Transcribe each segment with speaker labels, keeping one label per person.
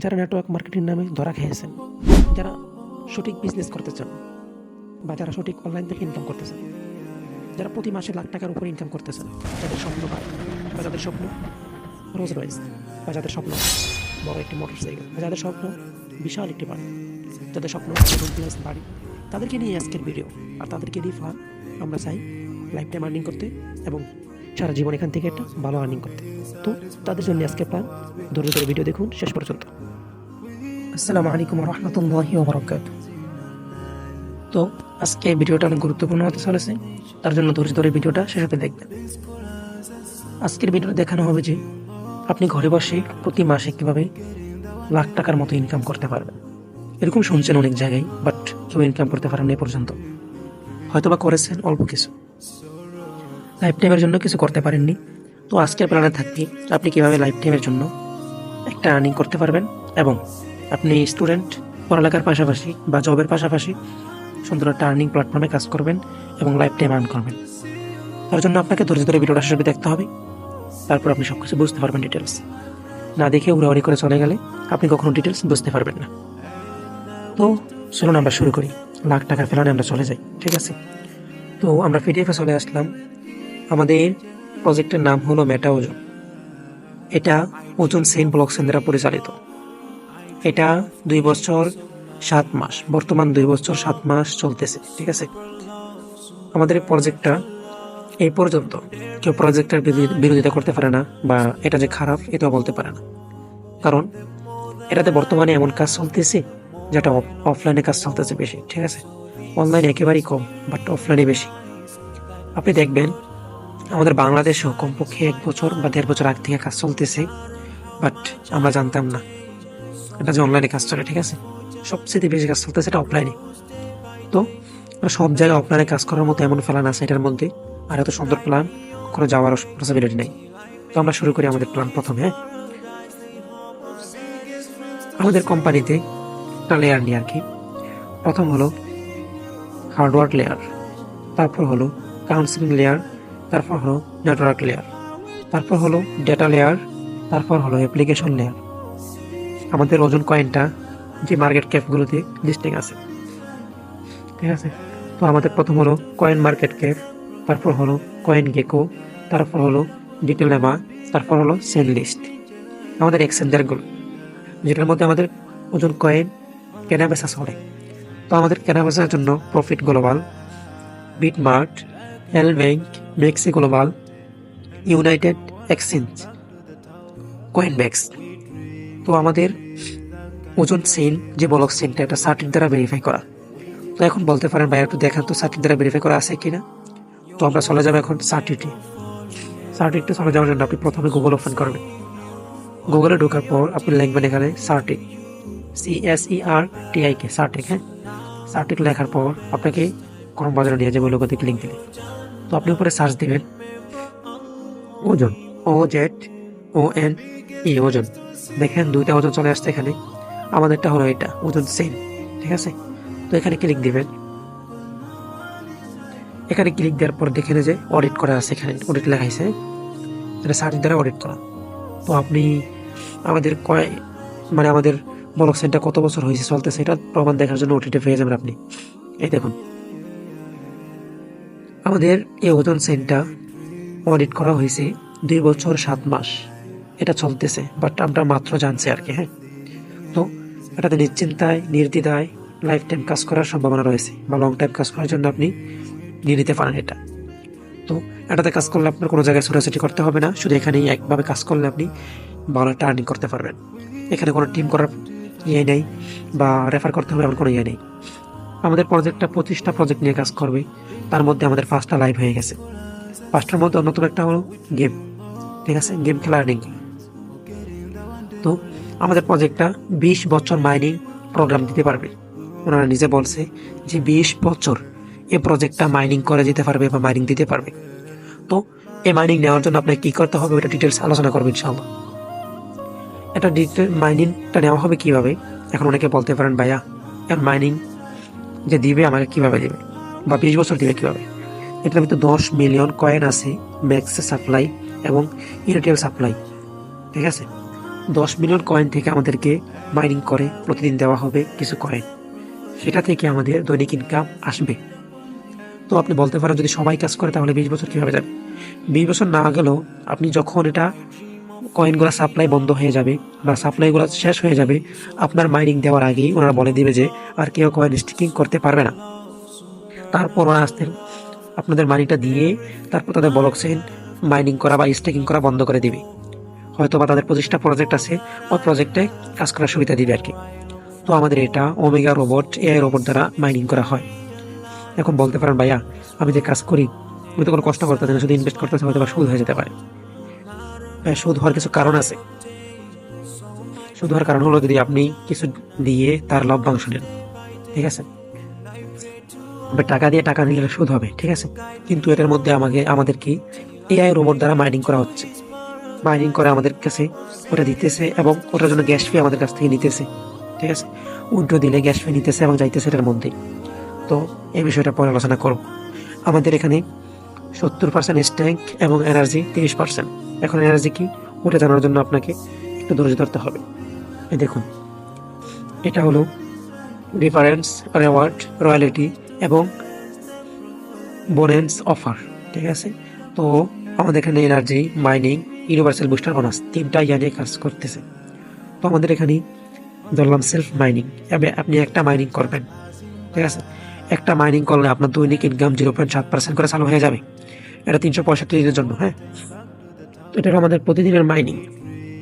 Speaker 1: যারা network marketing নামে ধরা খেয়েছেন, যারা সঠিক বিজনেস করতে চান বা যারা সঠিক অনলাইন থেকে ইনকাম করতে চান, যারা প্রতি মাসে লাখ টাকার উপরে ইনকাম করতে চান, যাদের স্বপ্ন বাইক বা যাদের স্বপ্ন রোজ রয়েস বা যাদের স্বপ্ন বড় একটি মোটরসাইকেল বা যাদের স্বপ্ন বিশাল একটি বাড়ি, যাদের স্বপ্ন বাড়ি, তাদেরকে নিয়ে আজকের ভিডিও। আর তাদেরকে দিয়ে প্ল্যান আমরা চাই লাইফ টাইম আর্নিং করতে এবং সারা জীবন এখান থেকে একটা ভালো আর্নিং করতে। তো তাদের জন্য আজকে প্ল্যান, ধৈর্য ধরে ভিডিও দেখুন শেষ পর্যন্ত। আসসালামু আলাইকুম ওয়া রাহমাতুল্লাহি ওয়া বারাকাতুহু। তো আজকে ভিডিওটা অনেক গুরুত্বপূর্ণ হতে চলেছে, তার জন্য ধৈর্য ধরে ভিডিওটা শেষ হতে দেখবেন। আজকের ভিডিওটা দেখানো হবে যে আপনি ঘরে বসে প্রতি মাসে কীভাবে লাখ টাকার মতো ইনকাম করতে পারবেন। এরকম শুনছেন অনেক জায়গায়, বাট কেউ ইনকাম করতে পারেন এ পর্যন্ত। হয়তোবা করেছেন অল্প কিছু, লাইফ টাইমের জন্য কিছু করতে পারেননি। তো আজকের প্ল্যানে থাকবে আপনি কীভাবে লাইফ টাইমের জন্য একটা আর্নিং করতে পারবেন এবং আপনি স্টুডেন্ট পড়ালেখার পাশাপাশি বা জবের পাশাপাশি সুন্দর একটা আর্নিং প্ল্যাটফর্মে কাজ করবেন এবং লাইফ টাইম আর্ন করবেন। তার জন্য আপনাকে ধৈর্য ধরে ভিডিওটা শেষ অবধি দেখতে হবে, তারপর আপনি সব কিছু বুঝতে পারবেন। ডিটেলস না দেখে উড়াউড়ি করে চলে গেলে আপনি কখনো ডিটেলস বুঝতে পারবেন না। তো চলুন আমরা শুরু করি, লাখ টাকার প্ল্যানে আমরা চলে যাই। ঠিক আছে, তো আমরা পিডিএফে চলে আসলাম। আমাদের প্রজেক্টের নাম হলো মেটা ওজন। এটা ওজন সেন ব্লকচেন দ্বারা পরিচালিত। এটা 2 বছর 7 মাস, বর্তমান 2 বছর 7 মাস চলতেছে। ঠিক আছে, আমাদের এই প্রজেক্টটা এই পর্যন্ত কেউ প্রজেক্টের বিরোধিতা করতে পারে না বা এটা যে খারাপ এটাও বলতে পারে না, কারণ এটাতে বর্তমানে এমন কাজ চলতেছে যেটা অফলাইনে কাজ চলতেছে বেশি। ঠিক আছে, অনলাইনে একেবারেই কম, বাট অফলাইনে বেশি। আপনি দেখবেন আমাদের বাংলাদেশেও কমপক্ষে 1 বছর বা 1.5 বছর আগ থেকে কাজ চলতেছে, বাট আমরা জানতাম না এটা যে অনলাইনে কাজ চলে। ঠিক আছে, সবচেয়ে বেশি কাজ চলতেছে এটা অফলাইনে। তো সব জায়গায় অফলাইনে কাজ করার মতো এমন প্ল্যান আছে এটার মধ্যে, আর এত সুন্দর প্ল্যান কোনো যাওয়ার পসিবিলিটি নেই। তো আমরা শুরু করি আমাদের প্ল্যান প্রথমে। আমাদের কোম্পানিতে একটা লেয়ার নিয়ে আর কি। প্রথম হলো হার্ডওয়্যার লেয়ার, তারপর হলো কাউন্সিলিং লেয়ার, তারপর হলো নেটওয়ার্ক লেয়ার, তারপর হলো ডেটা লেয়ার, তারপর হলো অ্যাপ্লিকেশন লেয়ার। আমাদের ওজন কয়েনটা যে মার্কেট ক্যাপগুলোতে লিস্টিং আছে। ঠিক আছে, তো আমাদের প্রথম হলো কয়েন মার্কেট ক্যাপ, তারপর হলো কয়েন গেকো, তারপর হলো ডিটেলেমা, তারপর হলো সেল লিস্ট। আমাদের এক্সচেঞ্জারগুলো যেটার মধ্যে আমাদের ওজন কয়েন কেনাবেচা চলে। তো আমাদের কেনাবেচার জন্য প্রফিট গ্লোবাল, বিটমার্ট, এল ব্যাংক, মেক্সি গ্লোবাল, ইউনাইটেড এক্সচেঞ্জ, কয়েনব্যাক্স। তো আমাদের ওজন সেল যে ব্লক চেইনটা এটা সার্টির দ্বারা ভেরিফাই করা। তো এখন বলতে পারেন ভাই একটু দেখান তো সার্টির দ্বারা ভেরিফাই করা আছে কিনা। তো আমরা চলে যাবো এখন সার্টিতে চলে যাওয়ার জন্য আপনি প্রথমে গুগল ওপেন করবেন। গুগলে ঢোকার পর আপনি লিখবেন এখানে সার্টিক, CSERTIK, সার্টিক। হ্যাঁ, সার্টিক লেখার পর আপনাকে ক্রোম বাজারে নিয়ে যাবে লোগোতে ক্লিক দিলে। তো আপনি উপরে সার্চ দিবেন ওজন, OZONE, ওজন। দেখেন 2টা ওজন চলে আসছে এখানে। আমাদেরটা হলো এটা ওজন সেম। ঠিক আছে, তো এখানে ক্লিক দিবেন। এখানে ক্লিক দেওয়ার পর দেখেন যে অডিট করা আছে, এখানে অডিট লেখাইছে, এটা সার্চ দ্বারা অডিট করা। তো আপনি আমাদের আমাদের ব্লক চেইনটা কত বছর হয়েছে চলতেছে এটা প্রমাণ দেখার জন্য ওটিটি পেয়ে যাবেন আপনি। এই দেখুন আমাদের এই ওজন চেইনটা অডিট করা হয়েছে 2 বছর 7 মাস এটা চলতেছে, বাট আমরা মাত্র জানছি আর কি। হ্যাঁ, তো এটাতে নিশ্চিন্তায় নির্দ্বিধায় লাইফ টাইম কাজ করার সম্ভাবনা রয়েছে বা লং টাইম কাজ করার জন্য আপনি নিয়ে নিতে পারেন এটা। তো এটাতে কাজ করলে আপনার কোনো জায়গায় ছোটাছুটি করতে হবে না, শুধু এখানেই একভাবে কাজ করলে আপনি ভালো একটা আর্নিং করতে পারবেন। এখানে কোনো টিম করার ইয়ে নেই বা রেফার করতে হবে এমন কোনো ইয়ে নেই। আমাদের প্রজেক্টটা 25টা প্রজেক্ট নিয়ে কাজ করবে, তার মধ্যে আমাদের 5টা লাইভ হয়ে গেছে। 5টার মধ্যে অন্যতম একটা হলো গেম। ঠিক আছে, গেম খেলা আর্নিং। তো আমাদের প্রজেক্টটা 20 বছর মাইনিং প্রোগ্রাম দিতে পারবে। ওনারা নিজে বলছে যে 20 বছর এই প্রজেক্টটা মাইনিং করে যেতে পারবে বা মাইনিং দিতে পারবে। তো এই মাইনিং নেওয়ার জন্য আপনাকে কী করতে হবে ওটা ডিটেলস আলোচনা করবো ইনশাআল্লাহ। এটা মাইনিংটা নেওয়া হবে কিভাবে। এখন অনেকে বলতে পারেন ভাইয়া এর মাইনিং যে দিবে আমাকে কিভাবে দিবে বা 20 বছর দিবে কিভাবে। এটার ভিতরে 10 মিলিয়ন কয়েন আছে, ম্যাক্স সাপ্লাই এবং ইরিটেল সাপ্লাই। ঠিক আছে, 10 মিলিয়ন কয়েন থেকে আমাদেরকে মাইনিং করে প্রতিদিন দেওয়া হবে কিছু কয়েন, সেটা থেকে আমাদের দৈনিক ইনকাম আসবে। তো আপনি বলতে পারেন যদি সবাই কাজ করে তাহলে 20 বছর কীভাবে যাবে? 20 বছর না গেলেও আপনি যখন এটা কয়েনগুলো সাপ্লাই বন্ধ হয়ে যাবে বা সাপ্লাইগুলো শেষ হয়ে যাবে, আপনার মাইনিং দেওয়ার আগেই ওনারা বলে দিবে যে আর কেউ কয়েন স্টিকিং করতে পারবে না। তারপর ওরা আসতে আপনাদের মানিটা দিয়ে তারপর তাদের ব্লক চেইন মাইনিং করা বা স্টেকিং করা বন্ধ করে দিবে। হয়তো বা তাদের 25টা প্রজেক্ট আছে, ওই প্রজেক্টে কাজ করার সুবিধা দিবে আর কি। তো আমাদের এটা ওমেগা রোবট, এআই রোবট দ্বারা মাইনিং করা হয়। এখন বলতে পারেন ভাইয়া আমি যে কাজ করি আমি তো কোনো কষ্ট করতেছি না, শুধু ইনভেস্ট করতেছি, হয়তো বা সুদ হয়ে যেতে পারে। সুদ হওয়ার কিছু কারণ আছে। সুদ হওয়ার কারণ হলো যদি আপনি কিছু দিয়ে তার লভ্যাংশ নেন, ঠিক আছে? টাকা দিয়ে টাকা নিলে সুদ হবে, ঠিক আছে? কিন্তু এটার মধ্যে আমাদের কি এআই রোবট দ্বারা মাইনিং করা হচ্ছে। মাইনিং করে আমাদের কাছে ওটা দিতেছে এবং ওটার জন্য গ্যাস ফি আমাদের কাছ থেকে নিতেছে, ঠিক আছে? উল্টো দিলে গ্যাস ফি নিতেছে এবং যাইতেছে এটার মধ্যে। তো এই বিষয়টা পরে আলোচনা করব। আমাদের এখানে 70% স্ট্যাঙ্ক এবং এনার্জি 30%। এখন এনার্জি কি ওটা জানার জন্য আপনাকে একটু ধৈর্য ধরতে হবে। এই দেখুন, এটা হলো রেফারেন্স, রেওয়ার্ড, রয়্যালিটি এবং বোনাস অফার, ঠিক আছে? তো আমাদের এখানে energy, mining, universal booster bonus তিনটা নিয়ে কাজ করতেছে। তো আমাদের এখানে ধরলাম সেলফ মাইনিং, আপনি একটা মাইনিং করবেন, ঠিক আছে? একটা মাইনিং করলে আপনার দৈনিক ইনকাম 0.7% করে চালু হয়ে যাবে। এটা 365 দিনের জন্য, হ্যাঁ? এটা আমাদের প্রতিদিনের মাইনিং।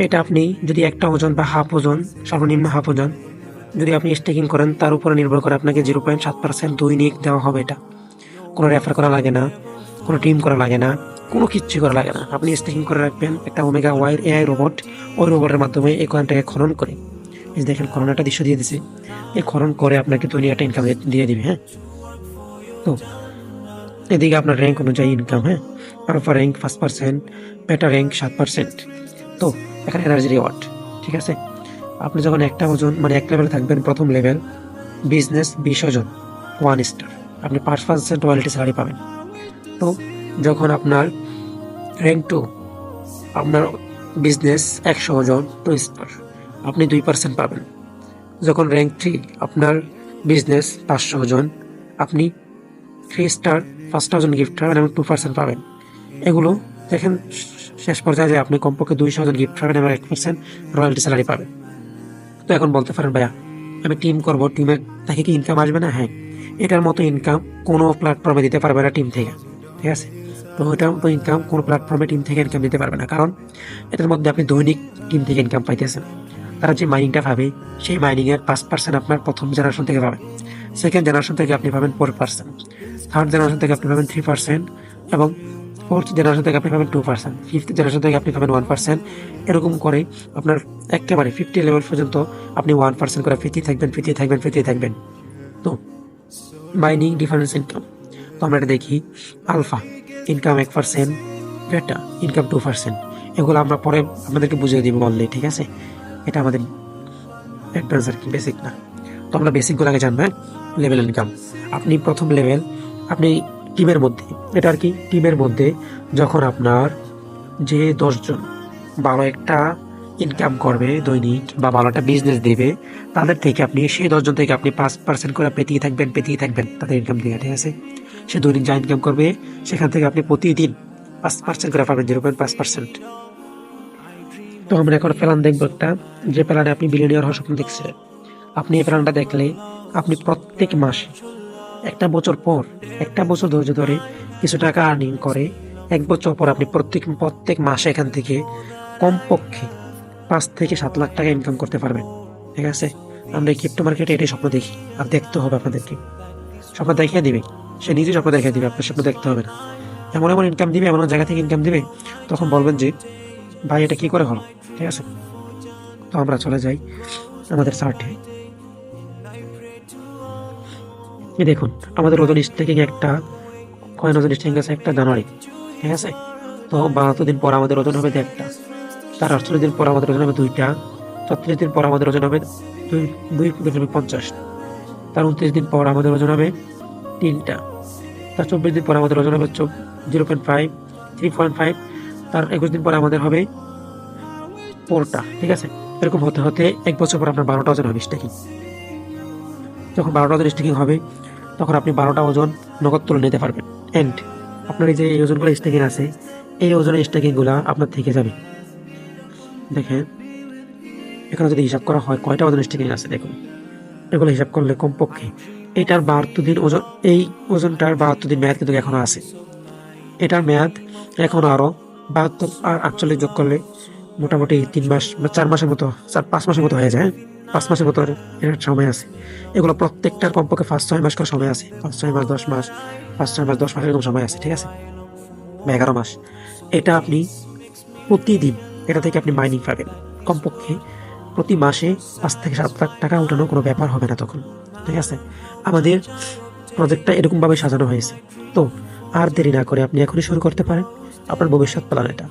Speaker 1: এটা আপনি যদি একটা ওজন বা হাফ ওজন, সর্বনিম্ন হাফ ওজন যদি আপনি স্টেকিং করেন, তার উপরে নির্ভর করে আপনাকে 0.7% দৈনিক দেওয়া হবে। এটা কোনো রেফার করা লাগে না, কোনো টিম করা লাগে না, কোনো কিচ্ছু করা লাগে না। আপনি স্টেকিং করে রাখবেন একটা ওমেগা ওয়াইর এআই রোবট, ওই রোবটের মাধ্যমে এই কয়েনটাকে খনন করে, এই দেখেন খনন একটা দৃশ্য দিয়ে দিছে, এই খনন করে আপনাকে দৈনিক একটা ইনকাম দিয়ে দিবে, হ্যাঁ? তো এদিকে আপনার র্যাঙ্ক অনুযায়ী ইনকাম, হ্যাঁ? আলফা র্যাঙ্ক 5%, বেটা র্যাঙ্ক 7%। তো এখানে এনার্জি রিওয়ার্ড, ঠিক আছে? আপনি যখন একটা ওজন মানে এক লেভেলে থাকবেন, প্রথম লেভেল বিজনেস 20 ওজন 1 স্টার, আপনি 5% রয়্যালিটি স্যালারি পাবেন। তো যখন আপনার র্যাঙ্ক 2 আপনার বিজনেস 100 ওজন 2 স্টার, আপনি 2% পাবেন। যখন র্যাঙ্ক 3 আপনার বিজনেস 500 ওজন, আপনি 3 স্টার 5টা ওজন গিফট পাবেন এবং 2% পাবেন। এগুলো দেখেন শেষ পর্যায়ে যে আপনি কমপক্ষে 200 ওজন গিফট পাবেন এবং 1% রয়্যালিটি স্যালারি পাবেন। তো এখন বলতে পারেন ভাইয়া আমি টিম করবো, টিমের থেকে কি ইনকাম আসবে না? হ্যাঁ, এটার মতো ইনকাম কোনো প্ল্যাটফর্মে দিতে পারবে না টিম থেকে, ঠিক আছে? তো এটার মতো ইনকাম কোনো প্ল্যাটফর্মে টিম থেকে ইনকাম দিতে পারবে না, কারণ এটার মধ্যে আপনি দৈনিক টিম থেকে ইনকাম পাইতেছেন। তারা যে মাইনিংটা পাবে সেই মাইনিংয়ের 5% আপনার প্রথম জেনারেশন থেকে পাবেন, সেকেন্ড জেনারেশন থেকে আপনি পাবেন 4%, থার্ড জেনারেশন থেকে আপনি পাবেন 3% এবং ফোর্থ জেনারেশন থেকে আপনি পাবেন 2%, ফিফথ জেনারেশন থেকে আপনি পাবেন 1%। এরকম করে আপনার একেবারে 50 লেভেল পর্যন্ত আপনি 1% করে ফিরতেই থাকবেন। তো মাইনিং ডিফারেন্স ইনকাম, তো আমরা এটা দেখি আলফা ইনকাম 1%, বেটা ইনকাম 2%। এগুলো আমরা পরে আপনাদেরকে বুঝিয়ে দিব বললে, ঠিক আছে? এটা আমাদের অ্যাডভান্স আর কি, বেসিক না। তো আমরা বেসিকগুলো আগে জানবো। লেভেল ইনকাম, আপনি প্রথম লেভেল আপনি টিমের মধ্যে, এটা আর কি টিমের মধ্যে যখন আপনার যে 10 জন ভালো একটা ইনকাম করবে দৈনিক বা ভালো একটা বিজনেস দেবে, তাদের থেকে আপনি সেই 10 জন থেকে আপনি 5% করে পেতেই থাকবেন তাদের ইনকাম দিয়ে, ঠিক আছে? সে দৈনিক যা ইনকাম করবে সেখান থেকে আপনি প্রতিদিন 5% করে পাবেন, 0.5%। তো আমরা এখন প্ল্যান দেখবো একটা, যে প্ল্যানে আপনি বিলিয়নিয়ার হওয়ার স্বপ্ন দেখছিলেন। আপনি এই প্ল্যানটা দেখলে আপনি প্রত্যেক মাসে একটা বছর ধৈর্য ধরে কিছু টাকা আর্নিং করে 1 বছর পর আপনি প্রত্যেক মাসে এখান থেকে কমপক্ষে 5 থেকে 7 লাখ টাকা ইনকাম করতে পারবেন, ঠিক আছে? আমরা এই ক্রিপ্টো মার্কেটে এটাই স্বপ্ন দেখি, আর দেখতে হবে আপনাদেরকে। স্বপ্ন দেখিয়ে দিবে, সে নিজে স্বপ্ন দেখিয়ে দিবে, আপনার স্বপ্ন দেখতে হবে না। এমন ইনকাম দিবে, এমন জায়গা থেকে ইনকাম দিবে, তখন বলবেন যে ভাই এটা কি করে হলো, ঠিক আছে? তো আমরা চলে যাই আমাদের চার্টে। দেখুন আমাদের ওজন স্টেকিং একটা কয়েন ওজন স্টেকিং আছে 1 জানুয়ারি, ঠিক আছে? তো 72 দিন পর আমাদের ওজন হবে 1টা, তার 48 দিন পর আমাদের ওজন হবে 2টা, 36 দিন পর আমাদের ওজন হবে 2.50, তার 29 দিন পর আমাদের ওজন হবে 3টা, তার 24 দিন পর আমাদের ওজন হবে 0.5, 3.5, তার 21 দিন পর আমাদের হবে পোলটা, ঠিক আছে? এরকম হতে হতে 1 বছর পর আপনার 12টা ওজন হবে স্টেকিং। যখন 12টা ওজন স্টেকিং হবে তখন আপনি 12টা ওজন নগদ তুলে নিতে পারবেন। এন্ড আপনার এই যে এই ওজনগুলো স্টেকিং আছে, এই ওজনের স্টেকিংগুলো আপনার থেকে যাবে। দেখেন এখানে যদি হিসাব করা হয় কয়টা ওজন স্টেকিং আছে দেখুন, এগুলো হিসাব করলে কমপক্ষে এটার 72 দিন ওজন, এই ওজনটার 72 দিন মেয়াদ কিন্তু এখনো আছে। এটার মেয়াদ এখনো আরো 72 আর 48 যোগ করলে মোটামুটি 3 মাস বা 4 মাসের মতো, 5 মাসের মতো হয়ে যায়। 5 মাসের মতো এর সময় আছে। এগুলো প্রত্যেকটার কমপক্ষে 5-6 মাস করে সময় আছে। 5-6 মাস, 10 মাস, 5-6 মাস, 10 মাস এরকম সময় আছে, ঠিক আছে? বা 11 মাস। এটা আপনি প্রতিদিন এটা থেকে আপনি মাইনিং পাবেন। কমপক্ষে প্রতি মাসে 5 থেকে 7 লাখ টাকা উঠানো কোনো ব্যাপার হবে না তখন, ঠিক আছে? আমাদের প্রজেক্টটা এরকমভাবে সাজানো হয়েছে। তো আর দেরি না করে আপনি এখনই শুরু করতে পারেন আপনার ভবিষ্যৎ প্ল্যান এটা,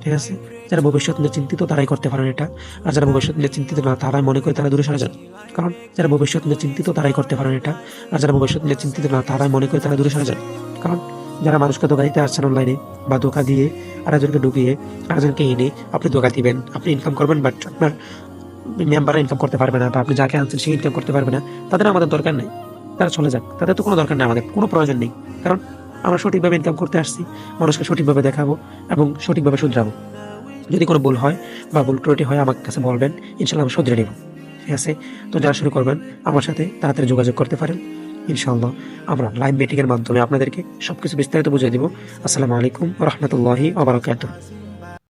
Speaker 1: ঠিক আছে? যারা ভবিষ্যৎ নিয়ে চিন্তিত তারাই করতে পারেন এটা। আর যারা ভবিষ্যৎ নিয়ে চিন্তিত না তারাই মনে করে তারা দূরে সরে যান। কারণ যারা ভবিষ্যৎ নিয়ে চিন্তিত তারাই করতে পারেন এটা। আর যারা ভবিষ্যৎ নিয়ে চিন্তিত না তারাই মনে করে তারা দূরে সরে যান। কারণ যারা মানুষকে ধোকা দিতে আসছেন অনলাইনে বা ধোকা দিয়ে আরেকজনকে ডুবিয়ে আরেকজনকে এনে আপনি ধোকা দিবেন, আপনি ইনকাম করবেন, বাট আপনার মেম্বাররা ইনকাম করতে পারবে না বা আপনি যাকে আনছেন সে ইনকাম করতে পারবে না, তাদের আমাদের দরকার নেই। তারা চলে যাক, তাদের তো কোনো দরকার নেই, আমাদের কোনো প্রয়োজন নেই। কারণ আমরা সঠিকভাবে ইনকাম করতে আসছি, মানুষকে সঠিকভাবে দেখাবো এবং সঠিকভাবে শুধরাবো। যদি কোনো ভুল হয় বা ভুল ত্রুটি হয় আমার কাছে বলবেন, ইনশাল্লাহ আমি শুধরে নেব, ঠিক আছে? তো যারা শুরু করবেন আমার সাথে তাড়াতাড়ি যোগাযোগ করতে পারেন। ইনশাআল্লাহ আমরা লাইভ মিটিংয়ের মাধ্যমে আপনাদেরকে সবকিছু বিস্তারিত বুঝিয়ে দিব। আসসালামু আলাইকুম ওয়া রাহমাতুল্লাহি ওয়া বারাকাতুহু।